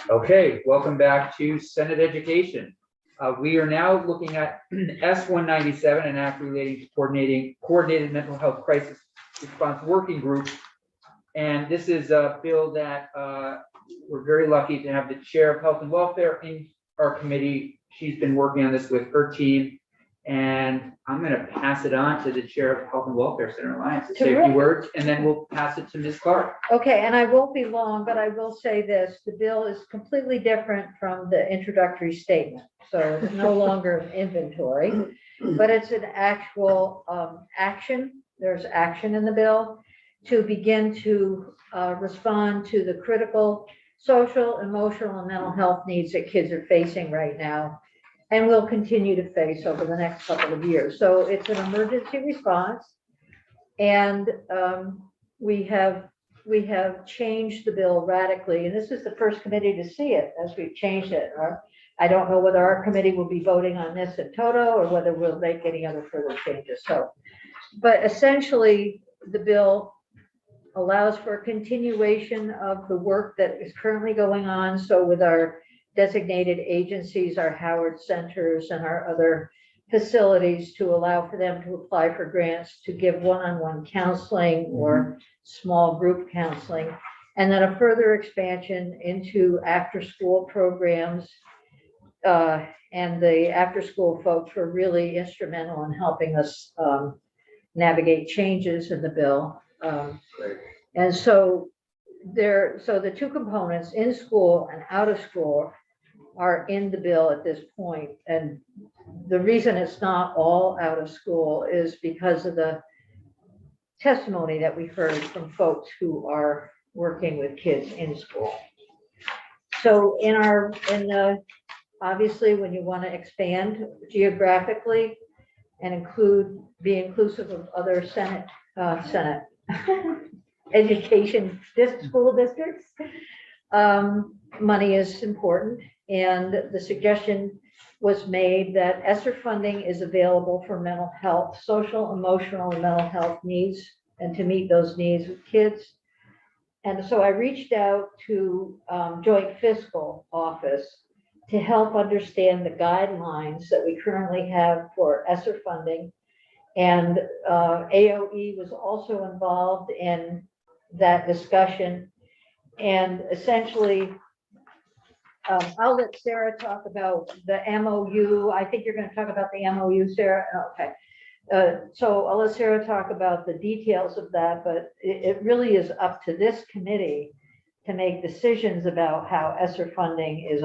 Okay, welcome back to Senate Education. We are now looking at S-197, an act relating to coordinated mental health crisis response working group. And this is a bill that we're very lucky to have the chair of health and welfare in our committee. She's been working on this with her team. And I'm going to pass it on to the chair of Health and Welfare Center Alliance to say a few words, and then we'll pass it to Ms. Clark. Okay, and I won't be long, but I will say this: the bill is completely different from the introductory statement. So it's no longer an inventory, but it's an actual action. There's action in the bill to begin to respond to the critical social, emotional, and mental health needs that kids are facing right now, and will continue to face over the next couple of years. So it's an emergency response, and we have changed the bill radically. And this is the first committee to see it as we've changed it. I don't know whether our committee will be voting on this in toto or whether we'll make any other further changes. So, but essentially, the bill allows for a continuation of the work that is currently going on. So with our designated agencies, our Howard centers and our other facilities, to allow for them to apply for grants to give one-on-one counseling or small group counseling, and then a further expansion into after-school programs. And the after-school folks were really instrumental in helping us navigate changes in the bill. And so the two components, in school and out of school, are in the bill at this point. And the reason it's not all out of school is because of the testimony that we heard from folks who are working with kids in school. So obviously, when you want to expand geographically and be inclusive of other Senate education school districts, money is important. And the suggestion was made that ESSER funding is available for mental health, social, emotional, and mental health needs, and to meet those needs with kids. And so I reached out to Joint Fiscal Office to help understand the guidelines that we currently have for ESSER funding. And AOE was also involved in that discussion. And essentially, I'll let Sarah talk about the MOU. I think you're going to talk about the MOU, Sarah. Okay. So I'll let Sarah talk about the details of that, but it really is up to this committee to make decisions about how ESSER funding is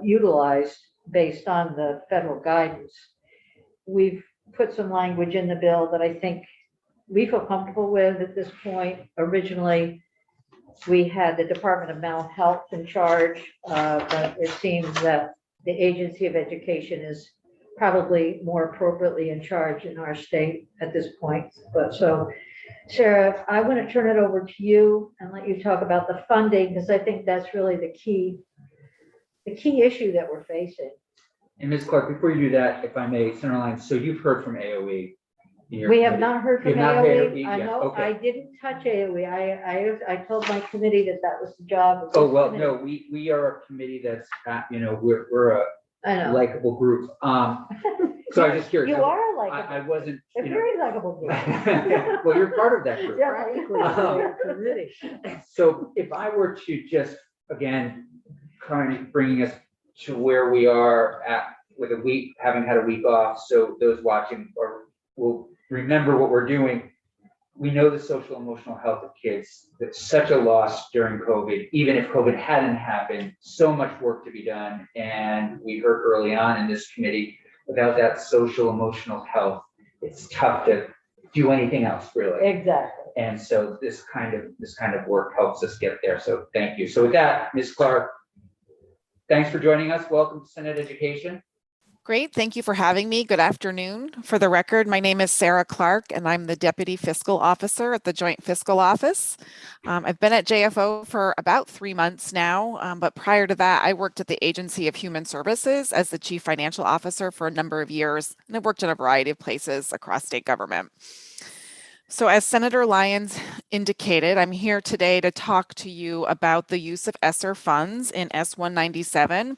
utilized based on the federal guidance. We've put some language in the bill that I think we feel comfortable with at this point. Originally, we had the Department of Mental Health in charge, but it seems that the Agency of Education is probably more appropriately in charge in our state at this point. But so, Sarah, I want to turn it over to you and let you talk about the funding, because I think that's really the key issue that we're facing. And Ms. Clark, before you do that, if I may, Senator Alliance, so you've heard from AOE. We have not heard from AOE. I know. Okay. I didn't touch AOE. I told my committee that was the job of Oh, well, committee. no, we are a committee that's, we're a likable group. So I was just curious. You are likable. I wasn't. A very likable group. Well, you're part of that group. Yeah, So if I were to just, again, kind of bringing us to where we are at with a week, having had a week off, so those watching will remember what we're doing. We know the social emotional health of kids. That's such a loss during COVID. Even if COVID hadn't happened, so much work to be done. And we heard early on in this committee, without that social emotional health, it's tough to do anything else, really. exactly. And so this kind of work helps us get there. So thank you. So with that, Ms. Clark, thanks for joining us. Welcome to Senate Education. Great. Thank you for having me. Good afternoon. For the record, my name is Sarah Clark, and I'm the Deputy Fiscal Officer at the Joint Fiscal Office. I've been at JFO for about 3 months now, but prior to that, I worked at the Agency of Human Services as the Chief Financial Officer for a number of years, and I've worked in a variety of places across state government. So as Senator Lyons indicated, I'm here today to talk to you about the use of ESSER funds in S197.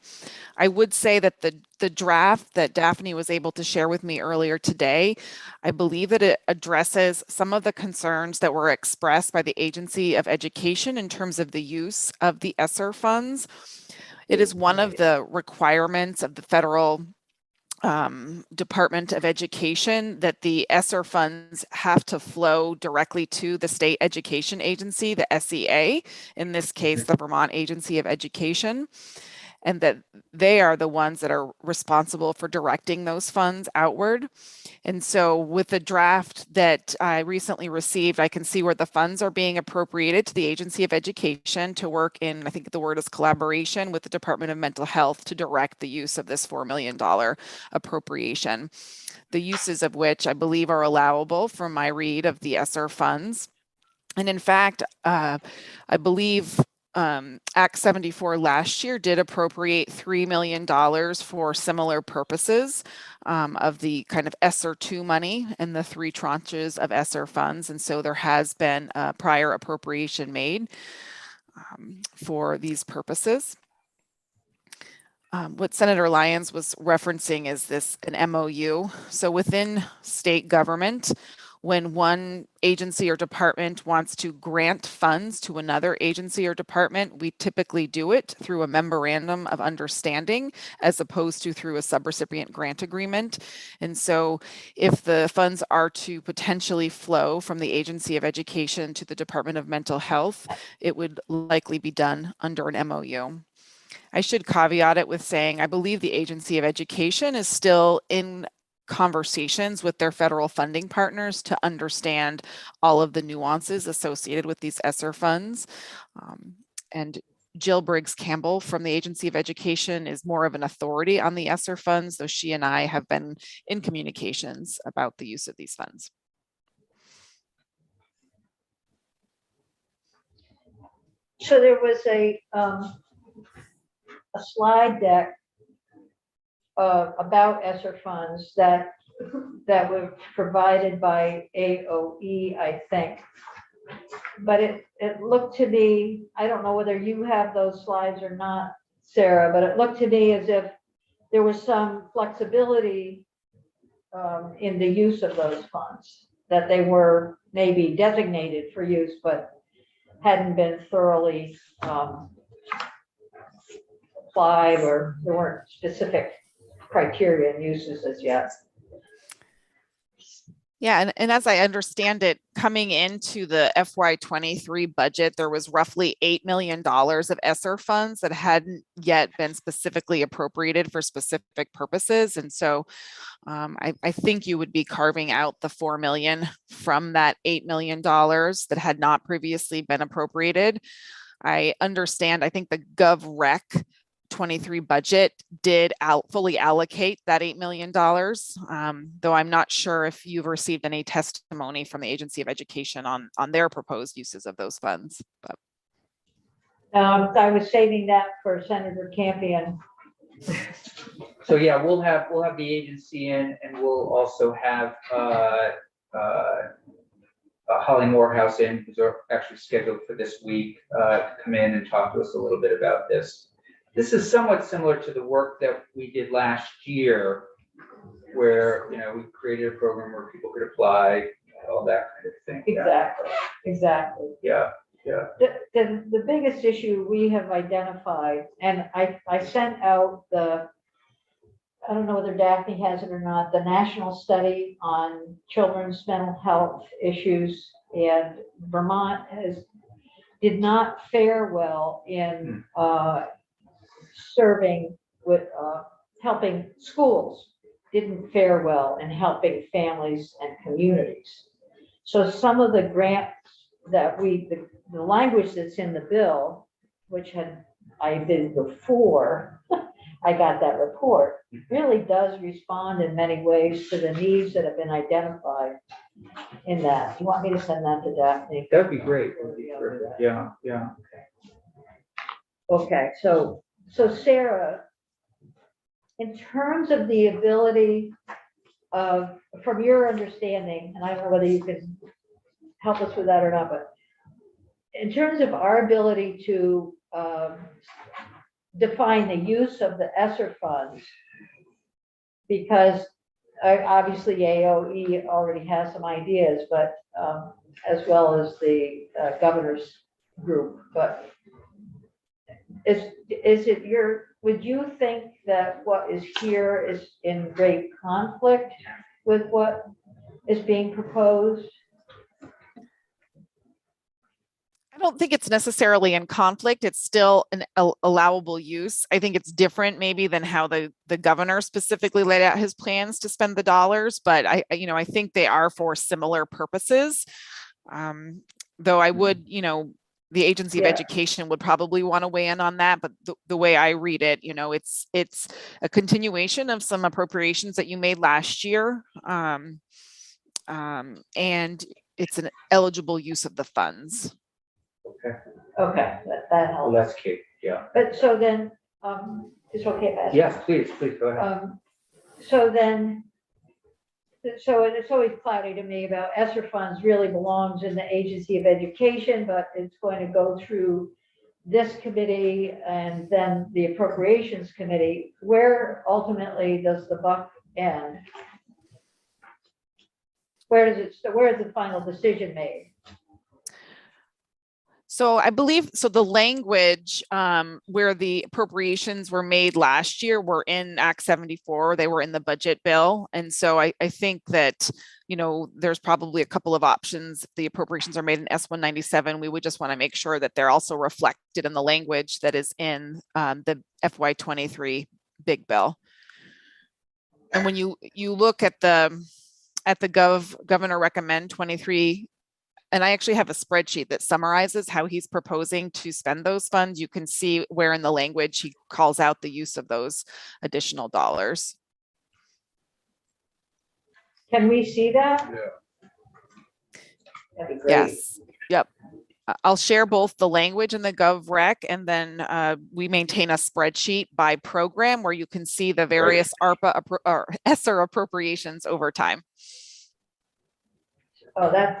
I would say that the draft that Daphne was able to share with me earlier today, I believe that it addresses some of the concerns that were expressed by the Agency of Education in terms of the use of the ESSER funds. It is one of the requirements of the federal Department of Education that the ESSER funds have to flow directly to the state education agency, the SEA, in this case, the Vermont Agency of Education, and that they are the ones that are responsible for directing those funds outward. And so with the draft that I recently received, I can see where the funds are being appropriated to the Agency of Education to work in, I think the word is collaboration with the Department of Mental Health to direct the use of this $4 million appropriation, the uses of which I believe are allowable from my read of the ESSER funds. And in fact, I believe Act 74 last year did appropriate $3 million for similar purposes of the kind of ESSER 2 money and the 3 tranches of ESSER funds. And so there has been a prior appropriation made for these purposes. What Senator Lyons was referencing is an MOU. So within state government, when one agency or department wants to grant funds to another agency or department, we typically do it through a memorandum of understanding as opposed to through a subrecipient grant agreement. And so if the funds are to potentially flow from the Agency of Education to the Department of Mental Health, it would likely be done under an MOU. I should caveat it with saying I believe the Agency of Education is still in conversations with their federal funding partners to understand all of the nuances associated with these ESSER funds. And Jill Briggs Campbell from the Agency of Education is more of an authority on the ESSER funds, though she and I have been in communications about the use of these funds. So there was a slide deck about ESSER funds that were provided by AOE, I think. But it looked to me, I don't know whether you have those slides or not, Sarah, but it looked to me as if there was some flexibility in the use of those funds, that they were maybe designated for use, but hadn't been thoroughly applied, or there weren't specific criteria and uses as yet. Yeah, and as I understand it, coming into the FY23 budget, there was roughly $8 million of ESSER funds that hadn't yet been specifically appropriated for specific purposes. And so I think you would be carving out the $4 million from that $8 million that had not previously been appropriated. I understand, I think the GovRec 23 budget did fully allocate that $8 million, though I'm not sure if you've received any testimony from the Agency of Education on their proposed uses of those funds. But. I was saving that for Senator Campion. So yeah, we'll have the agency in, and we'll also have Holly Morehouse in, who's actually scheduled for this week, to come in and talk to us a little bit about this. This is somewhat similar to the work that we did last year, where we created a program where people could apply, all that kind of thing. Exactly. Yeah. The biggest issue we have identified, and I sent out I don't know whether Daphne has it or not, the national study on children's mental health issues, and Vermont did not fare well in serving with helping schools, didn't fare well in helping families and communities. So some of the grants that the language that's in the bill, which I did before I got that report, really does respond in many ways to the needs that have been identified in that. You want me to send that to Daphne? That'd be great. Yeah. Okay, so Sarah, in terms of the ability of, from your understanding, and I don't know whether you can help us with that or not, but in terms of our ability to define the use of the ESSER funds, because obviously AOE already has some ideas, but as well as the governor's group, but is it would you think that what is here is in great conflict with what is being proposed? I don't think it's necessarily in conflict. It's still an allowable use. I think it's different maybe than how the governor specifically laid out his plans to spend the dollars, but I think they are for similar purposes. Though I would, the Agency of Education would probably want to weigh in on that, but the way I read it, it's a continuation of some appropriations that you made last year. And it's an eligible use of the funds. Okay, that Well, helps. that's key. Yeah. But so then, it's okay if I ask? Yes, please go ahead. So then, so it's always cloudy to me about ESSER funds really belongs in the Agency of Education, but it's going to go through this committee and then the Appropriations Committee. Where ultimately does the buck end? Where is the final decision made? So I believe, the language where the appropriations were made last year were in Act 74, they were in the budget bill. And so I think that, there's probably a couple of options. If the appropriations are made in S197, we would just want to make sure that they're also reflected in the language that is in the FY23 big bill. And when you look at the governor recommend 23, and I actually have a spreadsheet that summarizes how he's proposing to spend those funds. You can see where in the language he calls out the use of those additional dollars. Can we see that? Yeah. That'd be great. Yes. Yep. I'll share both the language and the GovRec, and then we maintain a spreadsheet by program where you can see the various ARPA or ESSER appropriations over time. Oh, that's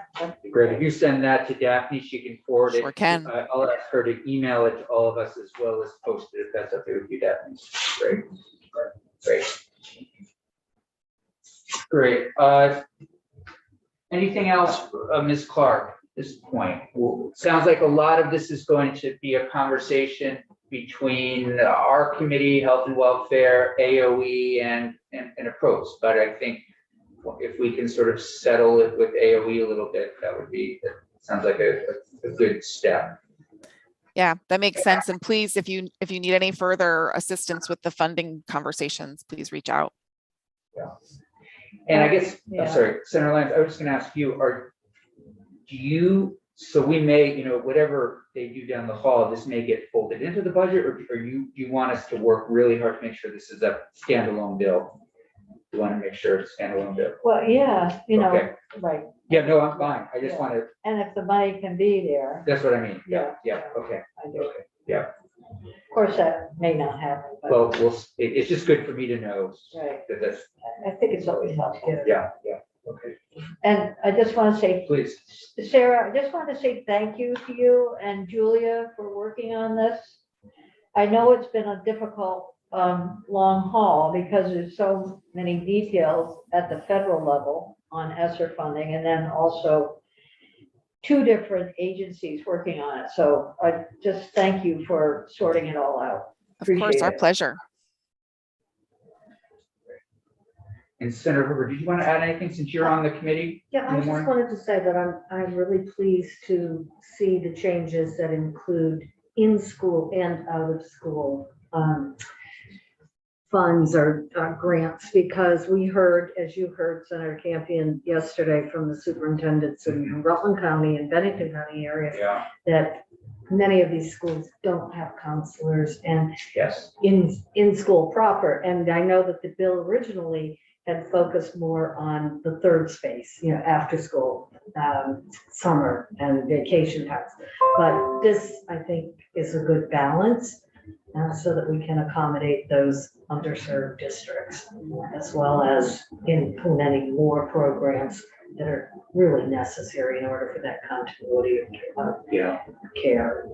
Great. If you send that to Daphne, she can forward it. Sure can. I'll ask her to email it to all of us as well as post it if that's okay with you, Daphne. Great. Anything else, Ms. Clark, at this point? Well, sounds like a lot of this is going to be a conversation between our committee, Health and Welfare, AOE, and approach. But I think if we can sort of settle it with AOE a little bit, that sounds like a good step. Yeah, that makes sense. And please, if you need any further assistance with the funding conversations, please reach out. Yeah. And I guess, Yeah. I'm sorry, Senator Lyons, I was just going to ask you, so we may, whatever they do down the hall, this may get folded into the budget, or do you want us to work really hard to make sure this is a standalone bill? You want to make sure it's a standalone bill? well, yeah, Okay. right. Yeah, no, I'm fine. I just Yeah. want to, And if the money can be there, that's what I mean. Yeah. Okay. I do. Okay. Yeah. Of course, that may not happen, but Well, it's just good for me to know right. that that's, I think it's always helpful. yeah. Okay, And I just want to say, please. Sarah, I just want to say thank you to you and Julia for working on this. I know it's been a difficult, long haul because there's so many details at the federal level on ESSER funding, and then also two different agencies working on it. So I just thank you for sorting it all out. Of course, Appreciate our it. pleasure. And Senator Hoover, did you want to add anything since you're on the committee? Yeah, I in the just morning? wanted to say that I'm really pleased to see the changes that include in-school and out-of-school funds or grants, because we heard, as you heard, Senator Campion yesterday from the superintendents in Rutland County and Bennington County area, Yeah, that many of these schools don't have counselors and yes. in school proper. And I know that the bill originally had focused more on the third space, after school, summer and vacation times. But this, I think, is a good balance. so that we can accommodate those underserved districts, as well as implementing more programs that are really necessary in order for that continuity of care.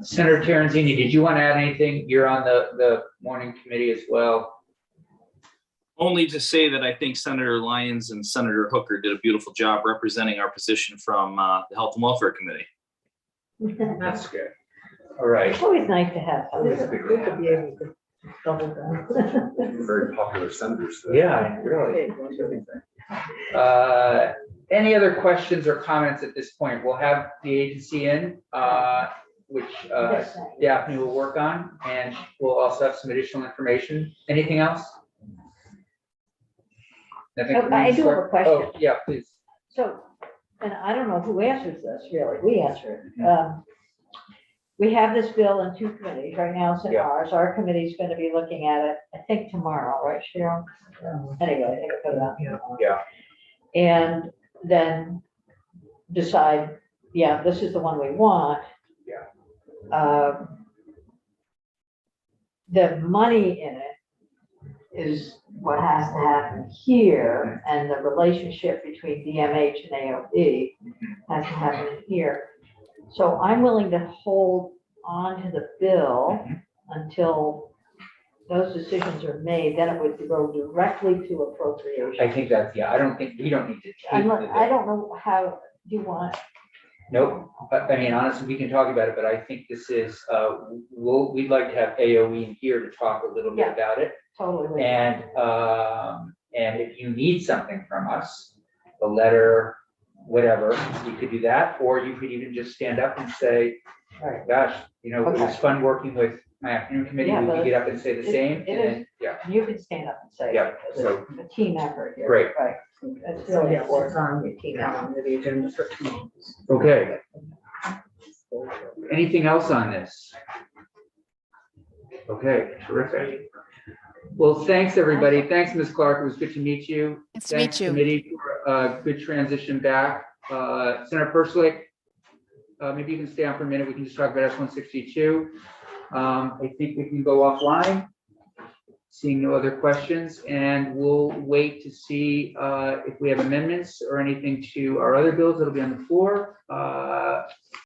Senator Terenzini, did you want to add anything? You're on the morning committee as well. Only to say that I think Senator Lyons and Senator Hooker did a beautiful job representing our position from the Health and Welfare Committee. That's good. All right. It's always nice to have. Always somebody. good to be able to double down. Very popular senators. Yeah, really. Any other questions or comments at this point? We'll have the agency in, which Daphne will work on, and we'll also have some additional information. Anything else? Nothing from I you, do have a Clark? question. Oh, yeah, please. So, and I don't know who answers this, really, we answer it. We have this bill in 2 committees, right now it's in Yeah. ours, our committee's gonna be looking at it, I think tomorrow, right, Cheryl? Anyway, I think I put it out. Yeah. And then decide, yeah, this is the one we want. Yeah. The money in it is what has to happen here, and the relationship between DMH and AOD has to happen here. So I'm willing to hold on to the bill until those decisions are made, then it would go directly to appropriation. I think that's, I don't think, we don't need to. take the- I don't know how, do you want, Nope. I mean, honestly, we can talk about it, but I think this is, we'd like to have AOE in here to talk a little bit Yeah. about it. totally. And if you need something from us, a letter, whatever, you could do that, or you could even just stand up and say, Right. gosh, it was Okay. fun working with my afternoon committee, Yeah, we but could get up and say the it- same, it and then, yeah, You can stand up and say, Yeah, it, because so- it's a team effort here. Great. Right. That's So really yes, it's important. on the team on the agenda for tomorrow. okay. Anything else on this? Okay, terrific. Well, thanks, everybody. Thanks, Ms. Clark. It was good to meet you. Nice to Thanks, meet you. committee, for a good transition back. Senator Perslick, maybe you can stay on for a minute. We can just talk about S-162. I think we can go offline. Seeing no other questions, and we'll wait to see if we have amendments or anything to our other bills that'll be on the floor.